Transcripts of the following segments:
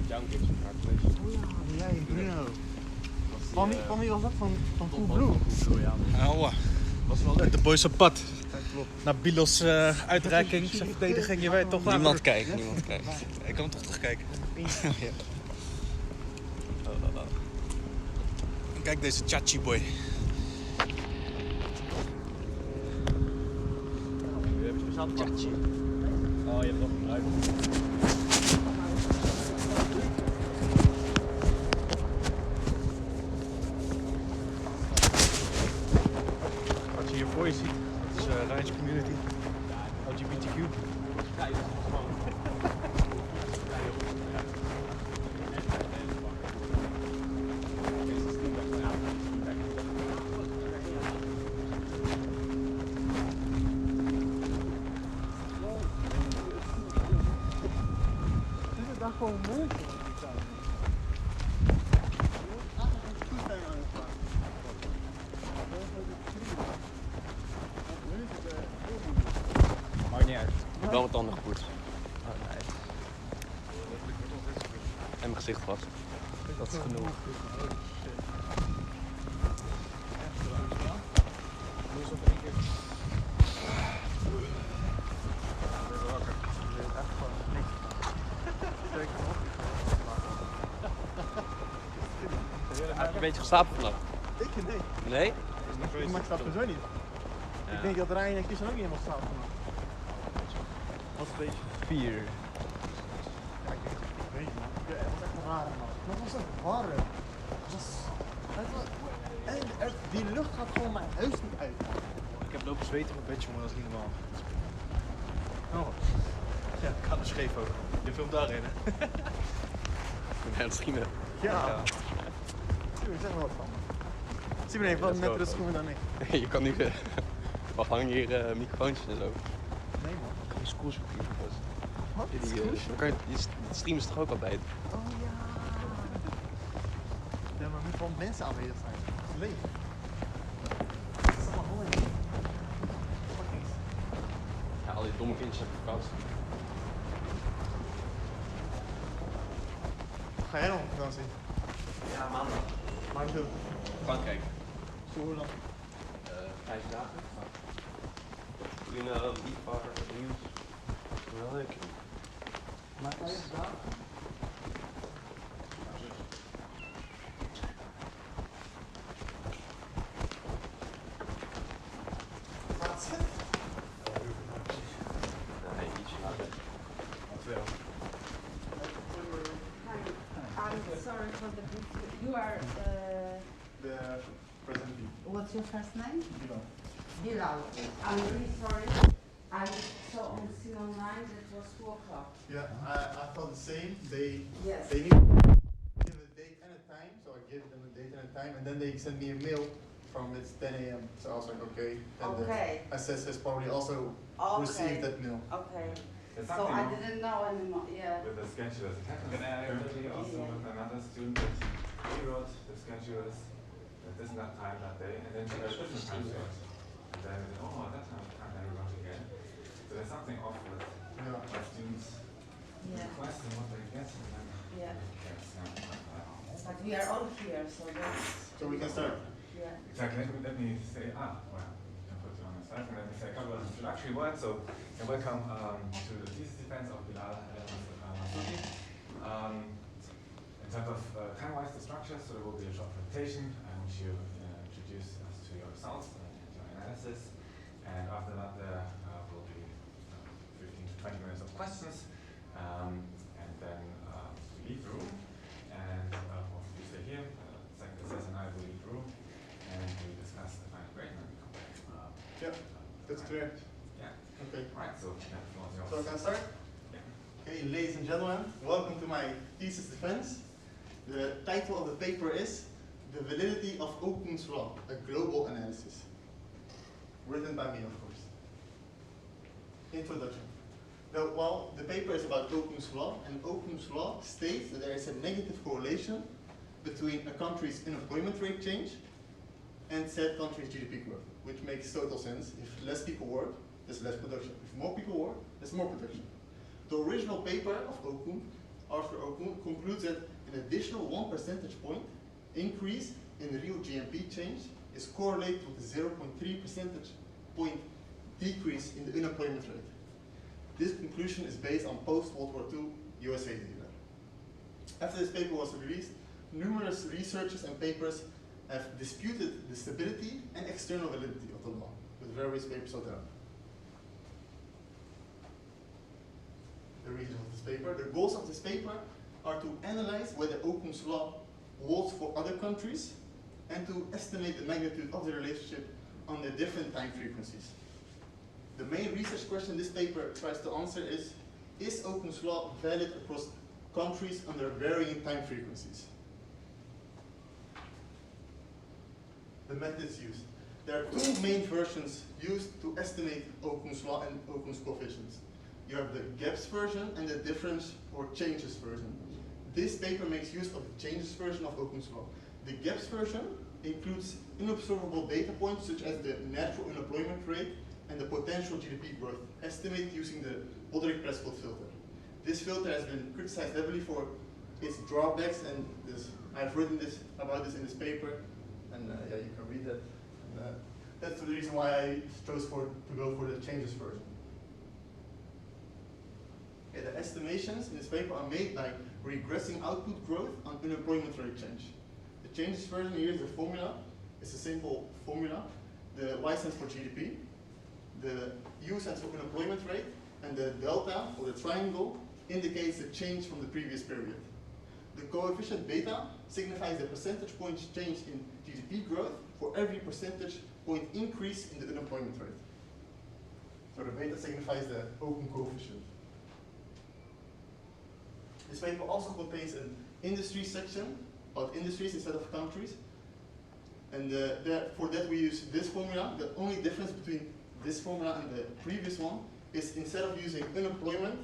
jou een keertje gevraagd geweest. Oh ja, jij, Bruno. Van wie was dat? Van Coolblue? Ja. Ouwe. Was wel leuk. De boys op pad. Ja, klopt. Naar Bilos uitreiking, zijn verdediging, je weet toch wel. Niemand kijkt. Ik kan hem toch terugkijken. Ja. Kijk deze Chachi boy. Nu heb je speciaal Chachi. Oh, je hebt nog gebruikt. Wat je hier voor je ziet, dat is Rijns Community, LGBTQ. Daar gewoon mooi. Maakt niet uit. Wel wat tanden gepoetst. Oh, nice. En mijn gezicht vast. Dat is genoeg. Heb je een beetje geslapen vannacht? Ik? Nee. Nee? Maar ik slaap sowieso niet. Ja. Ik denk dat Ryan en Christian ook niet helemaal slapen. Was een beetje. 4. Ja, ik weet het man. Het was echt een rare man. Maar het was ook warm. Die lucht gaat gewoon mijn huis niet uit. Ik heb lopen zweten op mijn bed, jongen, dat is niet normaal. Oh. Ja, ik ga er scheef ook. Je filmt daarin, hè? Ja, misschien wel. Ja. Tuurlijk, zeg maar wat van. Zie maar even, wat dat is nettere wel schoenen dan ik. Je kan nu... Wat hangen hier microfoontjes en zo? Nee man. Ik kan een schoolzoek hier. Wat? Dan kan je, die stream is toch ook al bij het. Oh ja. Ja, maar er moeten wel mensen aanwezig zijn. Het is leeg. Het is allemaal mooi. Fucking. Ja, al die domme kindjes hebben vakantie. Ga jij nog op vakantie? Ja, maandag. Maar ik doe. Frankrijk. Zo hoe lang? 5 dagen. Toen Liefar, nieuws. Wel leuk. Maar 5 dagen? Wat is het? Nee, ietsje later. I'm sorry for the you are The president. what's your first name? Bilal. Bilal. I'm really sorry. I saw on seen online that it was 2 o'clock. Yeah, I thought the same. They Yes. need to give a date and a time, so I gave them a date and a time, and then they sent me a mail from it's 10 a.m. So I was like, okay. And Okay. the SS has probably also received that mail. Okay. There's So something I wrong didn't know anymore. Yeah. with the schedulers. It happened currently also with another student that he wrote the schedulers at this time that day, and then she got a different time slot. And then, oh, at that time I can't ever watch again. So there's something off with my students requesting what they get, and then Yeah. yes, But we are all here, so that's. So we can start. Yeah. exactly. Let me say, well, I put it on the side, and let me say a couple of introductory words. So, welcome to the thesis defense of Bilal el Massoudi. In terms of time-wise, the structure, so there will be a short presentation in which you introduce us to your results and your analysis, and after that there will be 15 to 20 minutes of questions, and then we leave the room, and you stay here, second assessor and I will leave the room, and we discuss the final grade, and then we come back. Yeah, that's clear. Yeah. Okay. Right, so yeah, the floor is yours. So can I start? Yeah. Okay, ladies and gentlemen, welcome to my thesis defense. The title of the paper is The Validity of Okun's Law, a Global Analysis. Written by me, of course. Introduction. The paper is about Okun's Law, and Okun's Law states that there is a negative correlation between a country's unemployment rate change and said country's GDP growth, which makes total sense. If less people work, there's less production. If more people work, there's more production. The original paper of Okun Arthur Okun, concludes that an additional 1 percentage point increase in real GMP change is correlated with a 0.3 percentage point decrease in the unemployment rate. This conclusion is based on post-World War II USA data. After this paper was released, numerous researchers and papers have disputed the stability and external validity of the law, with various papers of their own. The reasons of this paper. The goals of this paper are to analyze whether Okun's law holds for other countries and to estimate the magnitude of the relationship on the different time frequencies. The main research question this paper tries to answer is Okun's law valid across countries under varying time frequencies? The methods used. There are two main versions used to estimate Okun's law and Okun's coefficients. You have the gaps version and the difference or changes version. This paper makes use of the changes version of Okun's law. The gaps version includes unobservable data points such as the natural unemployment rate and the potential GDP growth, estimated using the Broderick-Prescott filter. This filter has been criticized heavily for its drawbacks, and I've written about this in this paper, and yeah, you can read that. And, that's the reason why I chose to go for the changes version. Okay, the estimations in this paper are made by regressing output growth on unemployment rate change. The changes version here is the formula. It's a simple formula. The Y stands for GDP, the U stands for unemployment rate, and the delta, or the triangle, indicates the change from the previous period. The coefficient beta signifies the percentage point change in GDP growth for every percentage point increase in the unemployment rate. So the beta signifies the Okun coefficient. This paper also contains an industry section about industries instead of countries. And for that we use this formula. The only difference between this formula and the previous one is instead of using unemployment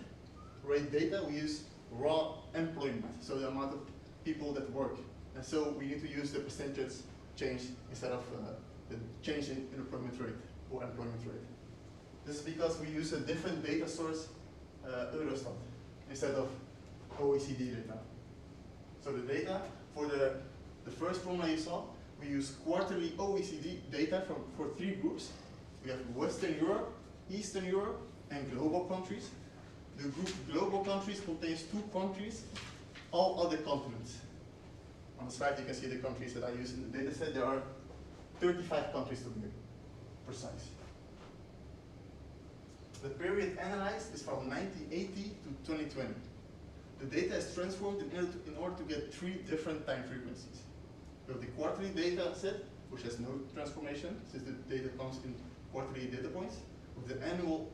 rate data, we use raw employment, so the amount of people that work. And so we need to use the percentage change instead of the change in unemployment rate or employment rate. This is because we use a different data source, Eurostat, instead of OECD data. So the data for the first formula you saw, we use quarterly OECD data for three groups. We have Western Europe, Eastern Europe, and global countries. The group global countries contains 2 countries, all other continents. On the slide you can see the countries that I use in the data set. There are 35 countries to be precise. The period analyzed is from 1980 to 2020. The data is transformed in order to get 3 different time frequencies. We have the quarterly data set, which has no transformation, since the data comes in quarterly data points. With the annual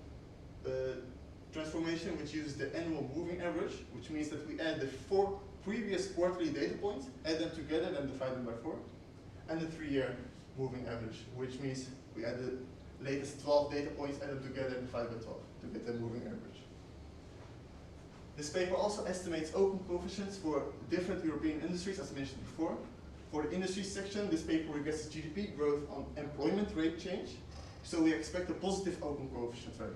transformation, which uses the annual moving average, which means that we add the 4 previous quarterly data points, add them together, and divide them by 4. And the 3-year moving average, which means we add the latest 12 data points, add them together, and divide by 12 to get the moving average. This paper also estimates Okun coefficients for different European industries, as mentioned before. For the industry section, this paper regresses GDP growth on employment rate change, so we expect a positive Okun coefficient value.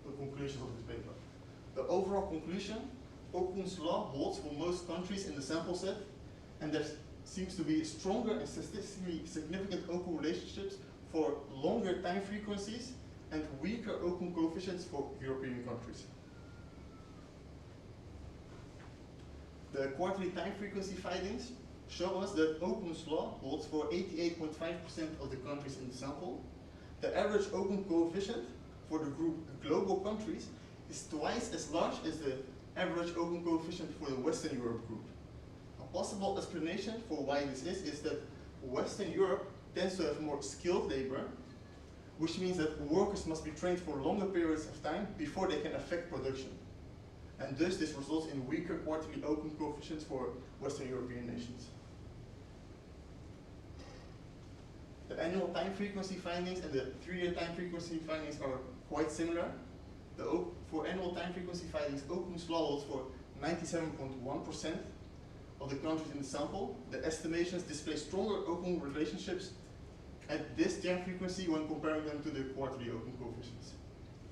The conclusions of this paper. The overall conclusion, Okun's law holds for most countries in the sample set, and there seems to be stronger and statistically significant Okun relationships for longer time frequencies and weaker Okun coefficients for European countries. The quarterly time frequency findings show us that Okun's law holds for 88.5% of the countries in the sample. The average Okun coefficient for the group global countries is twice as large as the average Okun coefficient for the Western Europe group. A possible explanation for why this is that Western Europe tends to have more skilled labor, which means that workers must be trained for longer periods of time before they can affect production. And thus this results in weaker quarterly Okun coefficients for Western European nations. The annual time frequency findings and the 3-year time frequency findings are quite similar. For annual time frequency findings, Okun's law holds for 97.1% of the countries in the sample. The estimations display stronger Okun relationships at this time frequency when comparing them to the quarterly Okun coefficients.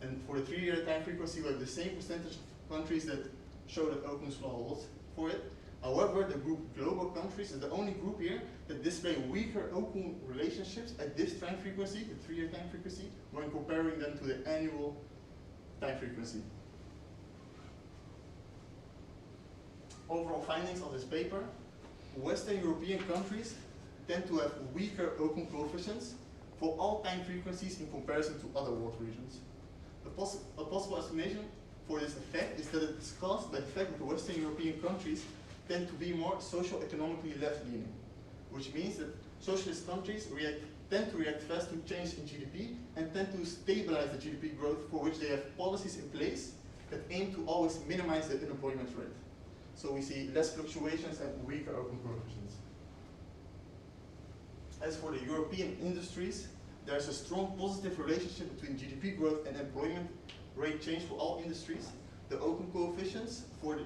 And for the 3-year time frequency, we have the same percentage of countries that show that Okun's law holds for it. However, the group global countries is the only group here that display weaker Okun relationships at this time frequency, the 3-year time frequency, when comparing them to the annual time frequency. Overall findings of this paper: Western European countries tend to have weaker Okun coefficients for all time frequencies in comparison to other world regions. A possible explanation for this effect is that it is caused by the fact that Western European countries tend to be more socio-economically left-leaning, which means that socialist countries tend to react fast to change in GDP and tend to stabilize the GDP growth, for which they have policies in place that aim to always minimize the unemployment rate. So we see less fluctuations and weaker Okun coefficients. As for the European industries, there's a strong positive relationship between GDP growth and employment rate change for all industries. The Okun coefficients for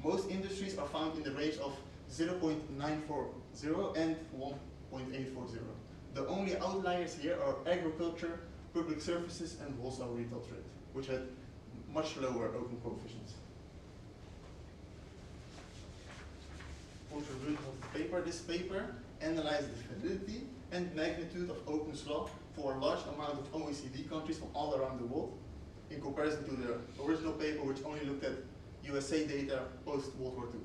most industries are found in the range of 0.940 and 1.840. The only outliers here are agriculture, public services, and wholesale retail trade, which had much lower Okun coefficients. Conclusion of the paper: this paper analyzed the validity and magnitude of Okun's law for a large amount of OECD countries from all around the world, in comparison to the original paper, which only looked at USA data post-World War II.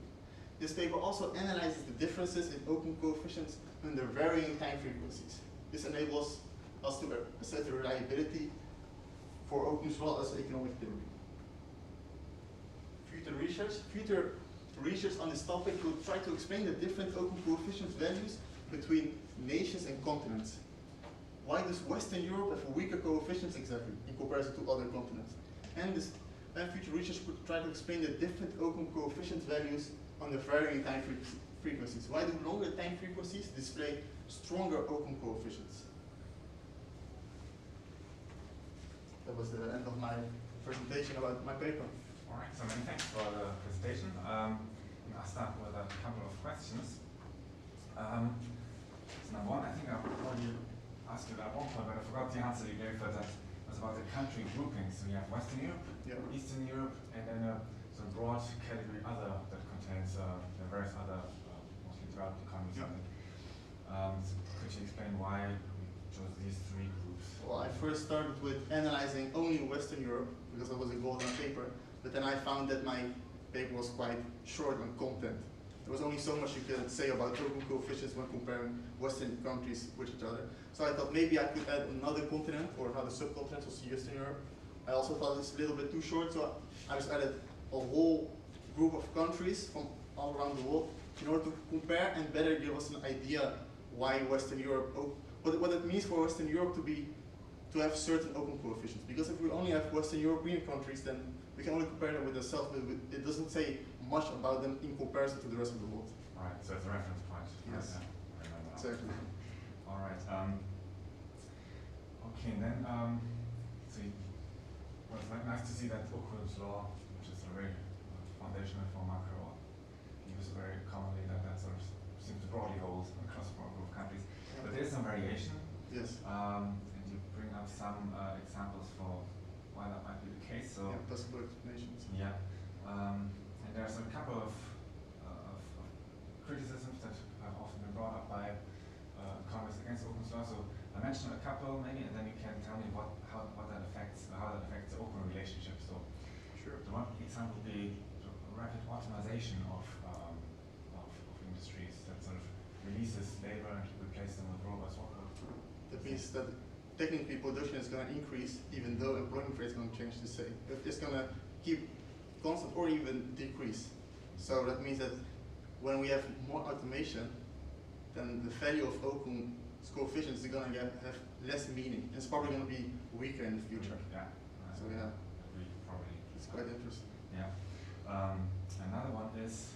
This paper also analyzes the differences in Okun coefficients under varying time frequencies. This enables us to assess the reliability for Okun's law as economic theory. Future research on this topic will try to explain the different Okun coefficient values between nations and continents. Why does Western Europe have weaker coefficients exactly in comparison to other continents? And future research could try to explain the different Okun coefficient values on the varying time frequencies. Why do longer time frequencies display stronger Okun coefficients? That was the end of my presentation about my paper. All right, so many thanks for the presentation. I'll start with a couple of questions. So number one, I think I already asked you at one point, but I forgot the answer you gave, but that was about the country grouping. So you have Western Europe, Eastern Europe, and then some broad category other that contains the various other mostly developed economies. So could you explain why we chose these three groups? Well, I first started with analyzing only Western Europe because that was a goal on paper, but then I found that my paper was quite short on content. There was only so much you could say about Okun coefficients when comparing Western countries with each other. So I thought maybe I could add another continent or another subcontinent, so Eastern Europe. I also thought it's a little bit too short, so I just added a whole group of countries from all around the world in order to compare and better give us an idea why Western Europe, what it means for Western Europe to have certain Okun coefficients. Because if we only have Western European countries, then we can only compare them with ourselves, but it doesn't say much about them in comparison to the rest of the world. Right, so it's a reference point. Yes. Exactly. All right. Okay, then, so well, it's nice to see that Okun's law, which is a very foundational for macro use, very commonly that sort of seems to broadly hold across a broad group of countries. But there is some variation. Yes. And you bring up some examples for why that might be the case. So possible explanations. Yeah. And there's a couple of criticisms that have often been brought up by economists against Okun's law. So I mentioned a couple maybe, and then you can tell me how that affects the Okun relationship. So sure. The one example would be the rapid automation of industries that sort of releases labor and replaces them with robots. That means that technically production is going to increase even though employment rate is going to change the same. It's going to keep constant or even decrease. So that means that when we have more automation, then the value of Okun's coefficients is going to have less meaning. It's probably going to be weaker in the future. Yeah. So yeah, probably. It's quite interesting. Yeah. Another one is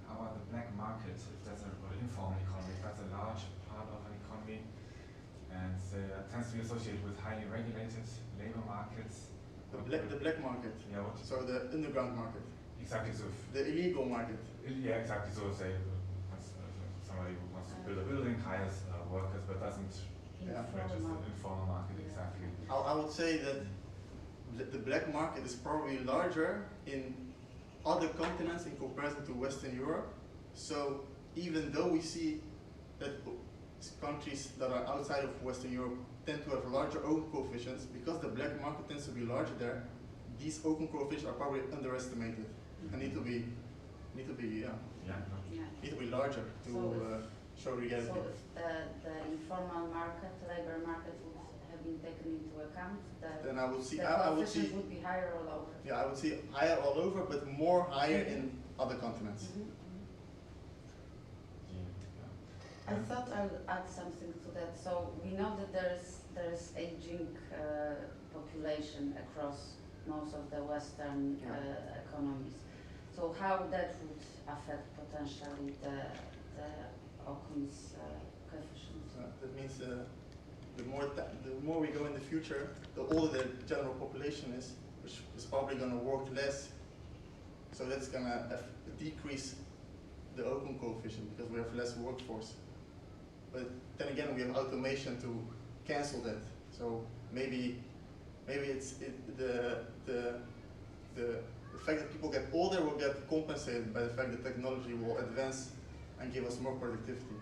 how about the black market? If that's or the informal economy, if that's a large part of an economy, and tends to be associated with highly regulated labor markets. The black market. Yeah. What? So the underground market. Exactly. So. The illegal market. Yeah, exactly. So say somebody who wants to build a building hires workers, but doesn't Yeah. which is the informal market, exactly. I would say that the black market is probably larger in other continents in comparison to Western Europe. So even though we see that countries that are outside of Western Europe tend to have larger Okun coefficients, because the black market tends to be larger there, these Okun coefficients are probably underestimated and need to be larger to show reality. So if the informal market, labor market would have been taken into account, Then I would see the coefficient would be higher all over. Yeah, I would see higher all over, but more higher in other continents. I thought I would add something to that. So we know that there's aging population across most of the Western economies. So how that would affect potentially the Okun's coefficients? That means the more we go in the future, the older the general population is, which is probably going to work less. So that's going to decrease the Okun coefficient because we have less workforce. But then again, we have automation to cancel that. So maybe it's the fact that people get older will get compensated by the fact that technology will advance and give us more productivity.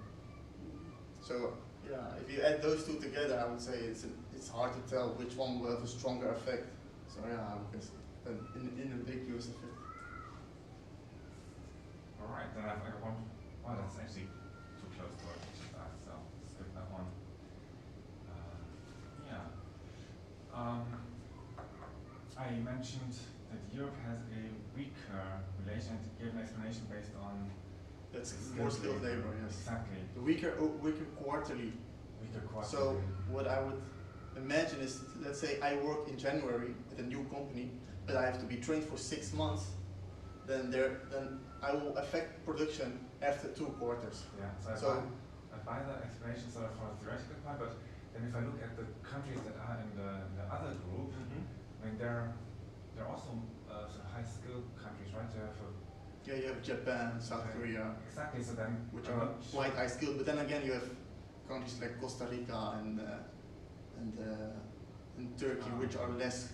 So yeah, if you add those two together, I would say it's hard to tell which one will have a stronger effect. So yeah, I would guess an ambiguous effect. All right, then I want. Well, that's actually too close to what you just asked, so skip that one. I mentioned that Europe has a weaker relation, and gave an explanation based on. That's more skilled labor, yes. Exactly. The weaker quarterly. Weaker quarterly. So what I would imagine is, let's say I work in January at a new company, but I have to be trained for 6 months. Then I will affect production after 2 quarters. Yeah. So I buy that explanation sort of for a theoretical point, but then if I look at the countries that are in the other group, I mean they're also sort of high-skilled countries, right? Yeah, you have Japan, South Korea. Exactly. So then, which are quite high-skilled, but then again you have countries like Costa Rica and Turkey, which are less.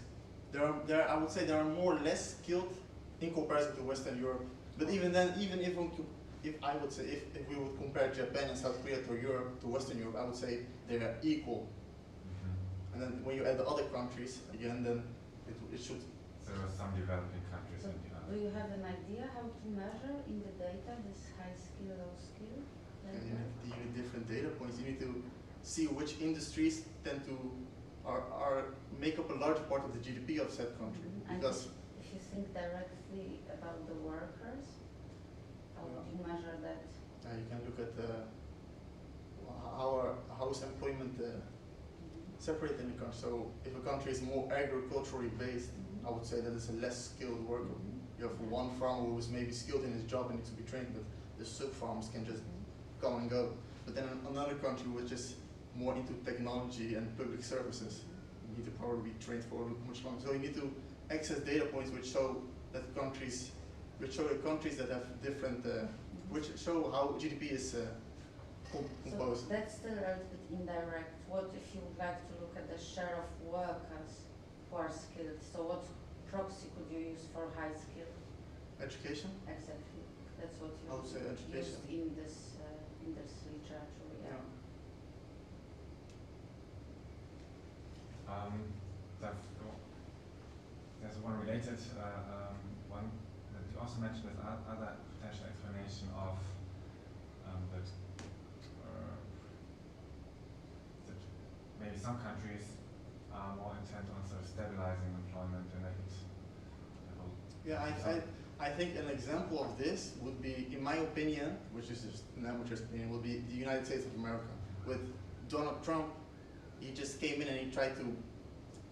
I would say there are more less skilled in comparison to Western Europe. But even then, even if we would compare Japan and South Korea to Europe, to Western Europe, I would say they are equal. And then when you add the other countries again, then it should. So there are some developing countries. So do you have an idea how to measure in the data this high skill, low skill? You need different data points. You need to see which industries tend to make up a large part of the GDP of said country. Because if you think directly about the workers, how would you measure that? You can look at how is employment separated in the country. So if a country is more agriculturally based, I would say that it's a less skilled worker. You have one farmer who is maybe skilled in his job and needs to be trained, but the sub-farmers can just come and go. But then another country which is more into technology and public services, you need to probably be trained for much longer. So you need to access data points which show that the countries that have different, which show how GDP is composed. So that's still a little bit indirect. What if you would like to look at the share of workers who are skilled? So what proxy could you use for high skill? Education? Exactly. That's what you I would say education. used in this literature. Yeah. There's one related one that you also mentioned as other potential explanation of that maybe some countries are more intent on sort of stabilizing employment and make it. I think an example of this would be, in my opinion, which is just an amateur's opinion, would be the United States of America. With Donald Trump, he just came in and he tried to,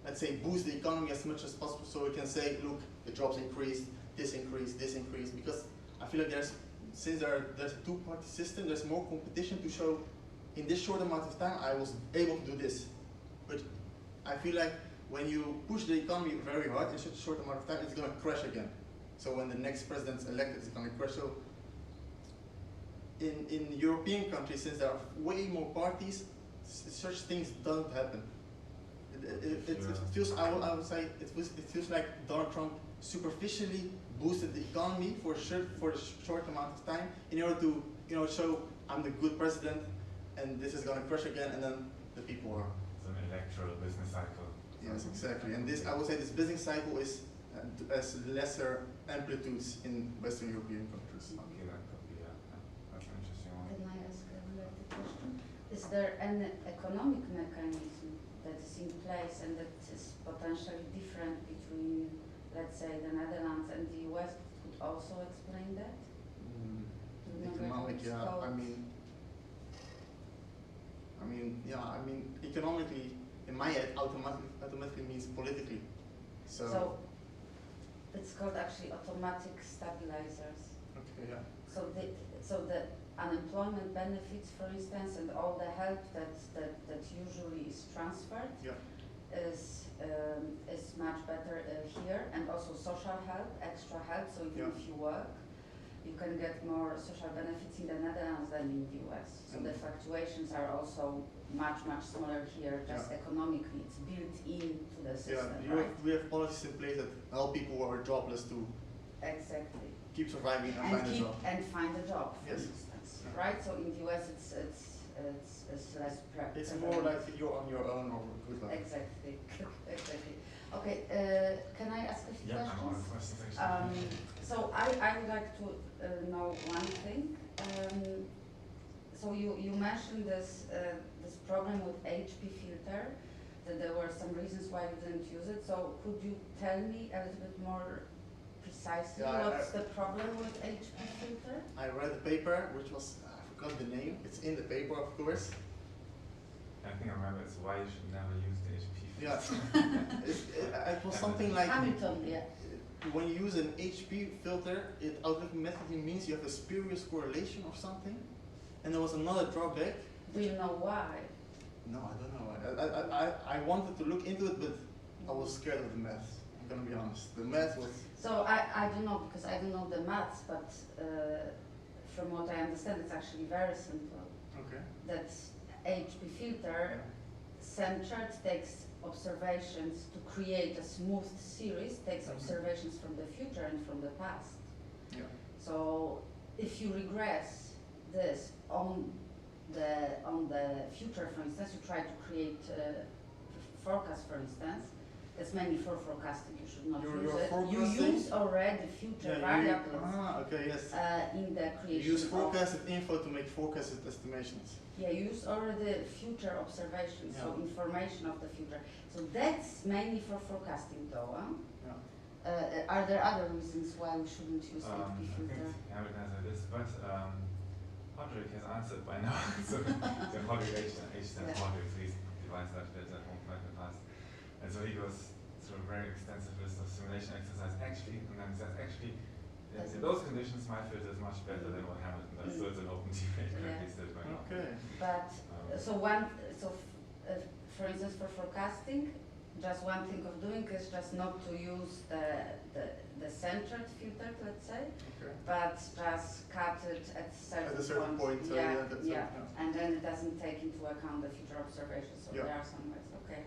let's say, boost the economy as much as possible, so we can say, look, the jobs increased, this increased, because I feel like since there's a two-party system, there's more competition to show, in this short amount of time, I was able to do this. But I feel like when you push the economy very hard in such a short amount of time, it's going to crash again. So when the next president's elected, it's going to crash. So in European countries, since there are way more parties, such things don't happen. It feels, I would say, it feels like Donald Trump superficially boosted the economy for a short amount of time in order to, show I'm the good president and this is going to crush again, and then the people are. It's an electoral business cycle. Yes, exactly. And this, I would say, this business cycle is has lesser amplitudes in Western European countries. Okay, that could be that's an interesting one. Can I ask a related question? Is there an economic mechanism that is in place and that is potentially different between, let's say, the Netherlands and the US? Could also explain that? Economic, yeah. I mean, economically, in my head, automatically means politically. So it's called actually automatic stabilizers. okay, yeah. So the unemployment benefits, for instance, and all the help that usually is transferred Yeah. is much better here, and also social help, extra help. So even Yeah. if you work, you can get more social benefits in the Netherlands than in the US. So the fluctuations are also much smaller here. Just economically, it's built into the system, right? We have policies in place that help people who are jobless to Exactly. keep surviving and find a job. And find a job, for Yes. instance, Yeah. right? So in the US, it's less practical. It's more like you're on your own or good luck. Exactly, exactly. Okay, can I ask a few Yeah, I'm on questions? questions actually. So I would like to know one thing. So you mentioned this problem with HP filter, that there were some reasons why you didn't use it. So could you tell me a little bit more precisely what's the problem with HP filter? I read the paper, which was, I forgot the name. It's in the paper, of course. I think I remember it's why you should never use the HP filter. Yeah. It was something like, Hamilton, yeah. when you use an HP filter, it automatically means you have a spurious correlation or something. And there was another drawback. Do you know why? No, I don't know. I wanted to look into it, but I was scared of the math. I'm gonna be honest. The math was. So I don't know, because I don't know the maths, but from what I understand, it's actually very simple. Okay. That HP filter centered takes observations to create a smooth series, takes observations from the future and from the past. Yeah. So if you regress this on the future, for instance, you try to create a forecast, for instance, that's mainly for forecasting, you should not use it. You use already future variables okay, yes. in the creation. You use forecasted info to make forecasted estimations. Yeah, you use already future observations, so information of the future. So that's mainly for forecasting though, huh? Yeah. Are there other reasons why we shouldn't use HP I think filter? Hamilton has this, but Hodrick has answered by now. So Hodrick H stands for Hodrick, so he's devised that in the past. And so he goes through a very extensive list of simulation exercise actually, and then says actually, in those conditions my filter is much better than what Hamilton does. So it's an open debate currently still going on. Okay. But for instance, for forecasting, just one thing of doing is just not to use the centered filter, let's say, but just cut it at a certain point. So and then it doesn't take into account the future observations. So there are some ways. Okay.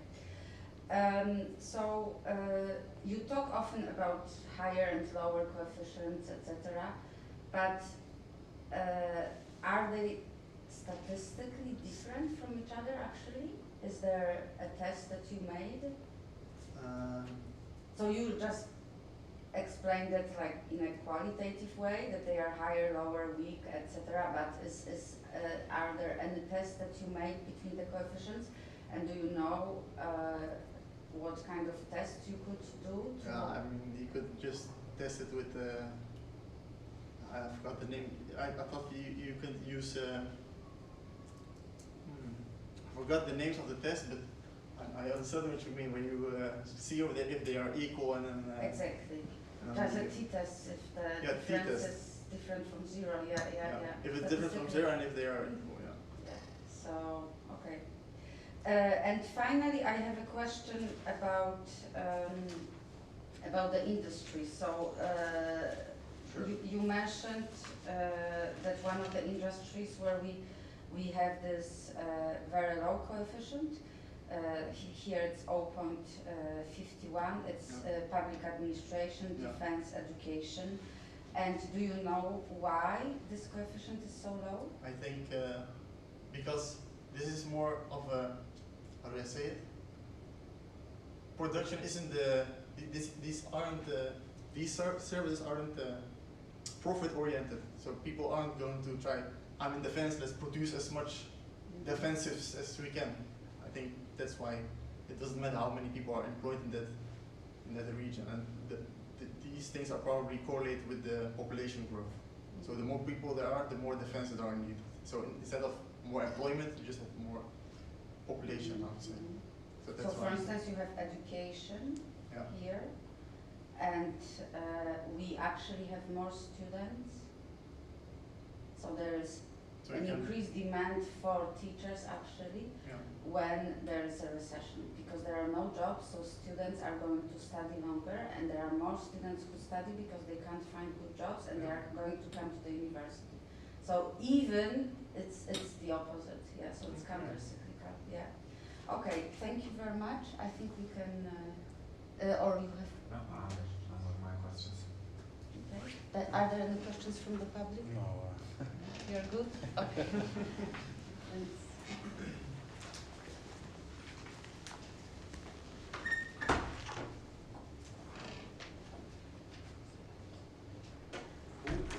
You talk often about higher and lower coefficients, etc. But are they statistically different from each other? Actually, is there a test that you made? So you just explained it like in a qualitative way, that they are higher, lower, weak, etc. But are there any tests that you made between the coefficients? And do you know what kind of tests you could do? I mean, you could just test it with. I forgot the name. I thought you could use. I forgot the names of the tests, but I understand what you mean when you see if they are equal and then. Exactly. Just a t-test if the difference is different from zero. Yeah. If it's different from zero and if they are equal, yeah. So okay. And finally, I have a question about the industry. So you mentioned that one of the industries where we have this very low coefficient. Here it's 0.51. It's public administration, defense, education. And do you know why this coefficient is so low? I think because this is more of a, how do I say it? Production isn't these services aren't profit oriented. So people aren't going to try, I'm in defense, let's produce as much defensives as we can. I think that's why it doesn't matter how many people are employed in that region. And these things are probably correlated with the population growth. So the more people there are, the more defenses are needed. So instead of more employment, you just have more population, I would say. So that's for instance, you have education here, and we actually have more students. So there is an increased demand for teachers actually when there is a recession, because there are no jobs, so students are going to study longer, and there are more students who study because they can't find good jobs, and they are going to come to the university. So even it's the opposite, so it's counter-cyclical, Okay, thank you very much. I think we can, or you have... No, those are my questions. Okay. Are there any questions from the public? No. You're good? Okay.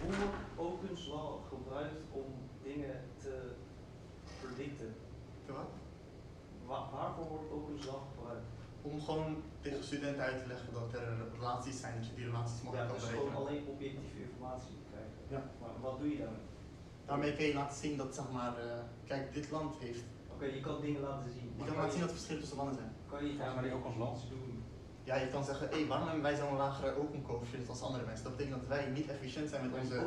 Hoe wordt Okun's law gebruikt om dingen te predicten? Waarvoor wordt Okun's law gebruikt? Om gewoon tegen studenten uit te leggen dat er relaties zijn, dat je die relaties mag dus gewoon alleen objectieve informatie krijgen. Ja. Maar wat doe je daarmee? Daarmee kun je laten zien dat, zeg maar, kijk, dit land heeft... Oké, je kan dingen laten zien. Je kan laten zien dat er verschillen tussen landen zijn. Kan je daarmee ook als land doen? Ja, je kan zeggen, waarom hebben wij zo'n lagere Okun-coëfficiënt als andere mensen? Dat betekent dat wij niet efficiënt zijn met onze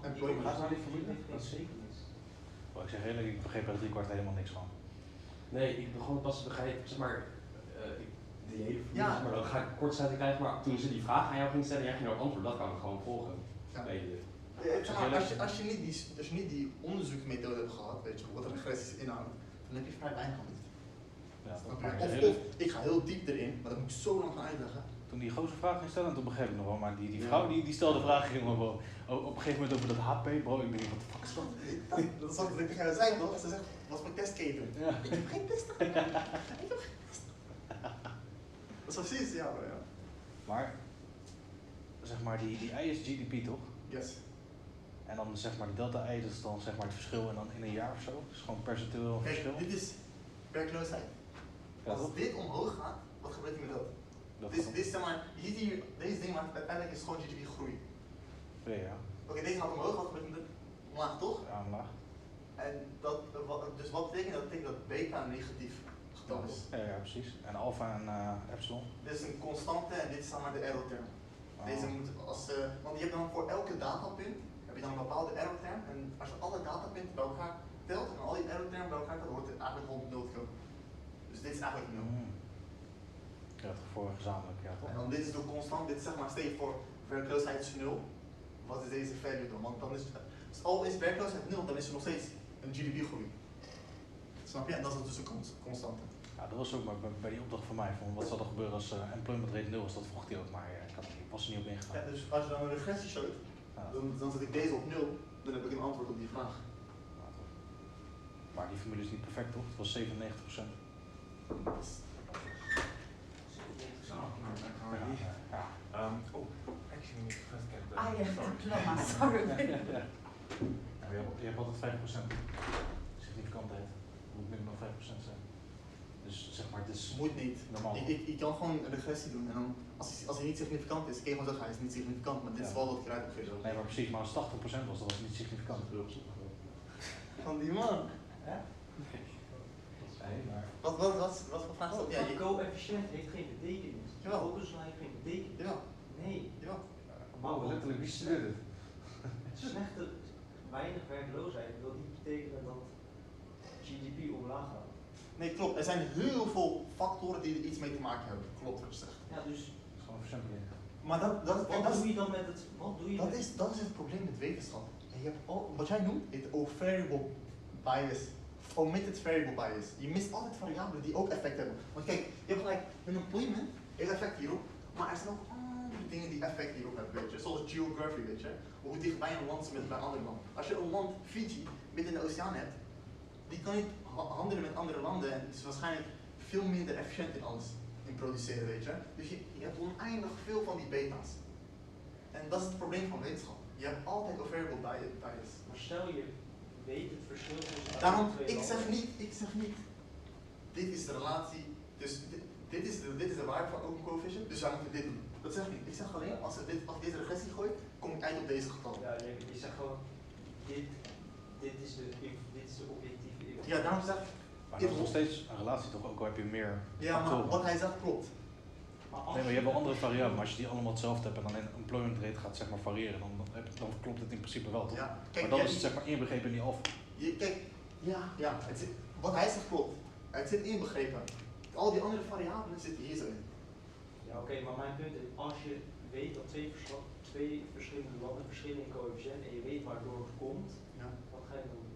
employment. Waar zou die formule geen zekernis? Ik zeg eerlijk, ik begreep er 3/4 helemaal niks van. Nee, ik begon pas te begrijpen, zeg maar, die hele formule, maar dan ga ik kort sluiting krijgen, maar toen ze die vraag aan jou ging stellen en jij ging erop antwoorden, dat kan ik gewoon volgen. Als je niet die onderzoeksmethode hebt gehad, weet je, wat regressies inhoudt, dan heb je vrij weinig aan dit. Of ik ga heel diep erin, maar dat moet ik zo lang gaan uitleggen. Toen die gozer vraag ging stellen, toen begreep ik nog wel, maar die vrouw die stelde vragen helemaal wel. Op een gegeven moment over dat HP, bro, ik denk, wat de fuck is dat? Dat is wat ik tegen haar zei, toch? Ze zegt, wat is mijn testketen? Ik heb geen tester. Ik heb geen tester. Dat is precies, ja. Maar, zeg maar, die I is GDP, toch? Yes. En dan zeg maar, de delta I, dat is dan zeg maar het verschil en dan in een jaar of zo? Dus gewoon percentueel verschil? Dit is werkloosheid. Als dit omhoog gaat, wat gebeurt er met dat? Dit, zeg maar, je ziet hier, deze ding, maar uiteindelijk is het gewoon GDP groei. Ja. Oké, deze gaat omhoog, wat gebeurt er met omlaag, toch? Ja, omlaag. En dus wat betekent dat? Dat betekent dat beta een negatief getal is. Ja, precies. En alpha en epsilon. Dit is een constante en dit is zeg maar de error-term. Deze moet, want je hebt dan voor elke datapunt heb je dan een bepaalde error-term. En als je alle datapunten bij elkaar telt en al die error-termen bij elkaar telt, dan wordt het eigenlijk rond 0 te komen. Dus dit is eigenlijk 0. Ja, het voor gezamenlijk, ja toch? En dan dit is de constant, dit is zeg maar, stel je voor werkloosheid is 0. Wat is deze value dan? Want dan is, dus al is werkloosheid 0, dan is er nog steeds een GDP-groei. Snap je? En dat is dus een constante. Ja, dat was ook maar bij die opdracht van mij, van wat zou er gebeuren als employment rate 0 is, dat vroeg hij ook, maar ik was er niet op ingegaan. Ja, dus als je dan een regressie showt, dan zet ik deze op 0, dan heb ik een antwoord op die vraag. Ja, maar die formule is niet perfect, toch? Het was 97%. Actually, we first get the... diploma, sorry. Je hebt altijd 5% significantheid. Het moet minder dan 5% zijn. Dus zeg maar, het is moet niet. Normaal. Ik kan gewoon een regressie doen en dan, als hij niet significant is, kun je gewoon zeggen hij is niet significant, maar dit is wel wat ik eruit heb gegeven. Nee, maar precies, maar als 80% was, dat was niet significant. Van die man. Hè? Nee, maar... Wat voor vraag stelt jij? Coëfficiënt heeft geen betekenis. Jawel. Okun's-law heeft geen betekenis. Jawel. Nee. Jawel. Oh, letterlijk, wie studeert het? Slechte, weinig werkloosheid wil niet betekenen dat GDP omlaag gaat. Nee, klopt. Er zijn heel veel factoren die er iets mee te maken hebben. Klopt wat je zegt. Ja, dus... Dat is gewoon een versimpeling. Maar wat doe je dan met het... Wat doe je dat is het probleem met wetenschap. En je hebt wat jij noemt, heet variable bias, omitted variable bias. Je mist altijd variabelen die ook effect hebben. Want kijk, je hebt gelijk, unemployment heeft effect hierop, maar er zijn ook andere dingen die effect hierop hebben, weet je. Zoals geography, weet je. Hoe dichtbij een land is met bij een ander land. Als je een land, Fiji, midden in de oceaan hebt, die kan niet handelen met andere landen en het is waarschijnlijk veel minder efficiënt in alles in produceren, weet je. Dus je hebt oneindig veel van die beta's. En dat is het probleem van wetenschap. Je hebt altijd een variable bias. Maar stel je weet het verschil tussen Daarom, twee ik landen. zeg niet, dit is de relatie, dus dit is de waarde van Okun coefficient, dus wij moeten dit doen. Dat zeg ik niet. Ik zeg alleen, als ik deze regressie gooi, kom ik uit op deze getallen. Ja, je zegt gewoon, dit is de objectieve eeuw. Ja, daarom zeg ik. Maar dat is nog steeds een relatie toch, ook al heb je meer Ja, maar factoren. wat hij zegt klopt. Nee, maar je hebt wel andere variabelen, maar als je die allemaal hetzelfde hebt en alleen employment rate gaat zeg maar variëren, dan klopt het in principe wel, toch? Ja, kijk, maar dan is het zeg maar inbegrepen in die alfa. Kijk, ja, wat hij zegt klopt. Het zit inbegrepen. Al die andere variabelen zitten hier zo in. Ja, oké, maar mijn punt is, als je weet dat twee verschillende landen verschillen in coëfficiënt en je weet waardoor het komt, Ja. wat ga je doen?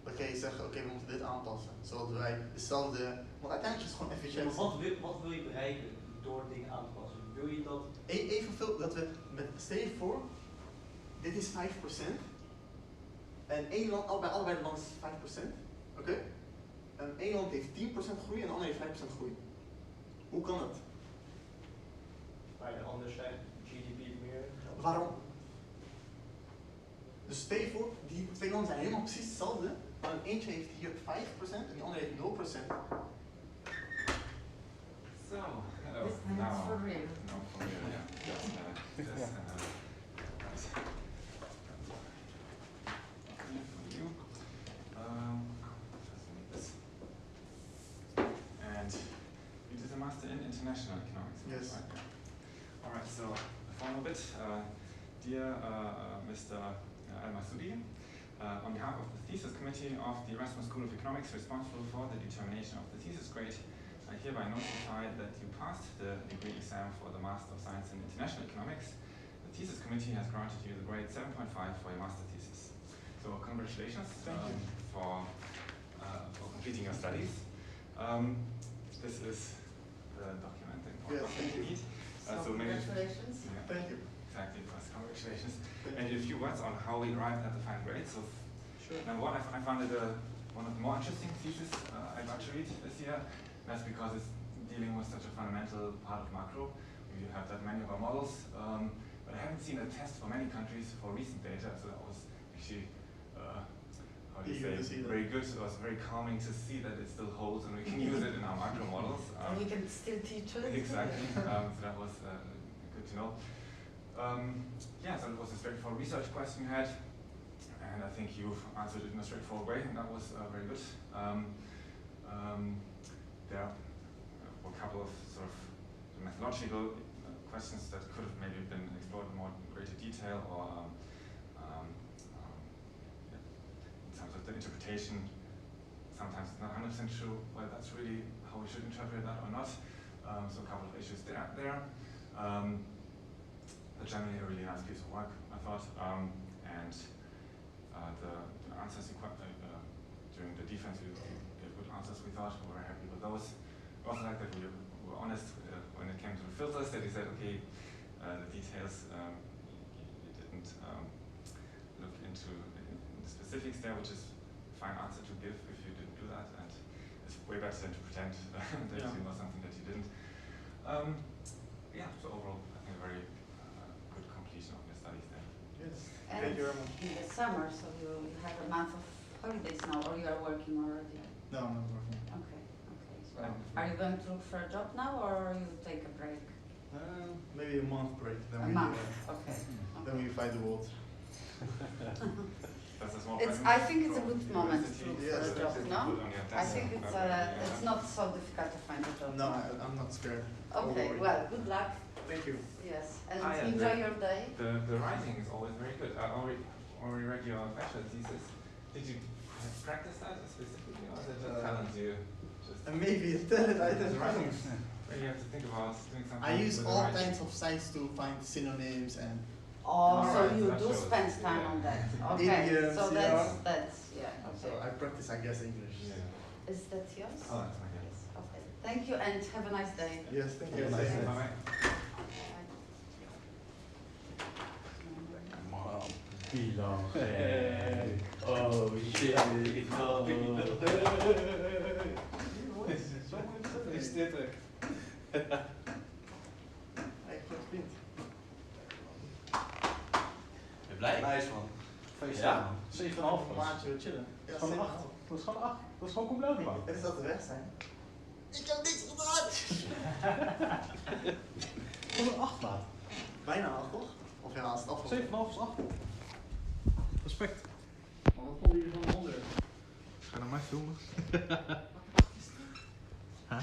Dan kan je zeggen, oké, we moeten dit aanpassen. Zodat wij dezelfde, want uiteindelijk is het gewoon efficiënt. Maar wat wil je bereiken door dingen aan te passen? Wil je dat... Evenveel dat we, stel je voor, dit is 5%. En één land, allebei de landen is 5%. Oké? En één land heeft 10% groei en de ander heeft 5% groei. Hoe kan dat? Bij de ander zijn GDP meer geld. Waarom? Dus stel je voor, die twee landen zijn helemaal precies hetzelfde, maar eentje heeft hier 5% en die andere heeft 0%. So, hello. This time it's for real. No, for real, yeah. For you. Just need this. And you did a master in international economics. Yes. Right? Yeah. All right. So the final bit, dear Mr. El Massoudi, on behalf of the thesis committee of the Erasmus School of Economics responsible for the determination of the thesis grade, I hereby notify that you passed the degree exam for the Master of Science in International Economics. The thesis committee has granted you the grade 7.5 for your master thesis. So congratulations for completing your studies. This is the document Yes, that you need. So maybe congratulations. yeah, Thank you. exactly. First, congratulations. And a few words on how we arrived at the final grade. So Sure. number one, I found it one of the more interesting theses I've got to read this year. That's because it's dealing with such a fundamental part of macro. We have that many of our models, but I haven't seen a test for many countries for recent data, so that was actually, how do you Eager to say, see that. very good. It was very calming to see that it still holds and we can use it in our macro models. And we can still teach it. Exactly, so that was good to know. Yeah, so it was a straightforward research question you had, and I think you've answered it in a straightforward way, and that was very good. There were a couple of sort of methodological questions that could have maybe been explored in more greater detail, or in terms of the interpretation. Sometimes it's not 100% sure whether that's really how we should interpret that or not. So a couple of issues there. But generally a really nice piece of work, I thought. And the answers during the defense, we gave good answers, we thought. We were happy with those. We also like that we were honest when it came to the filters, that we said, okay, the details, you didn't look into the specifics there, which is a fine answer to give if you didn't do that. And it's way better than to pretend that you know something that you didn't. Yeah, so overall, I think a very good completion of your studies there. Yes. And Thank you very much. in the summer, so you have a month of holidays now, or you are working already? No, I'm not working. Okay. So are you going to look for a job now, or you take a break? Maybe a month break. Then A we month. Okay. then we fight the world. That's a small It's. premise I think it's a from good moment to university. look Yes, for a job. Good No. on your I test. think it's not so difficult to find a job. No, I'm not scared. Okay. Don't worry. Well, good luck. Thank you. Yes, and Ah, yeah, enjoy your day. The writing is always very good. I already read your bachelor thesis. Did you practice that specifically, or is it just talent you just? And maybe it's talent I The don't writing know. where you have to think about doing something. I use with the all writing. kinds of sites to find synonyms and Oh, so Alright, you that do shows, spend time yeah. on that. Okay, Idioms, so yeah. that's yeah. So Okay. I practice, I guess, English. Yeah. Is that yours? Oh, that's my guess. Yes. Okay. Thank you and have a nice day. Yes, thank you. Have a nice day. Bye-bye. Bilal. Hey. Oh shit. Oh. Is dit er? Hij heeft het vriend. Ben je blij? Nice man. Feest Ja. man. 7,5 Een maandje weer chillen. Dat is gewoon 8. Dat is gewoon 8. Dat is gewoon cum laude man. Het is dat we weg zijn. Ik heb niks gedaan! Gewoon een 8 maat. Bijna al, toch? Of ja, als het afgelopen 7,5 is 8. Respect. Maar wat vonden jullie van de onder? Ga je naar mij filmen? Huh?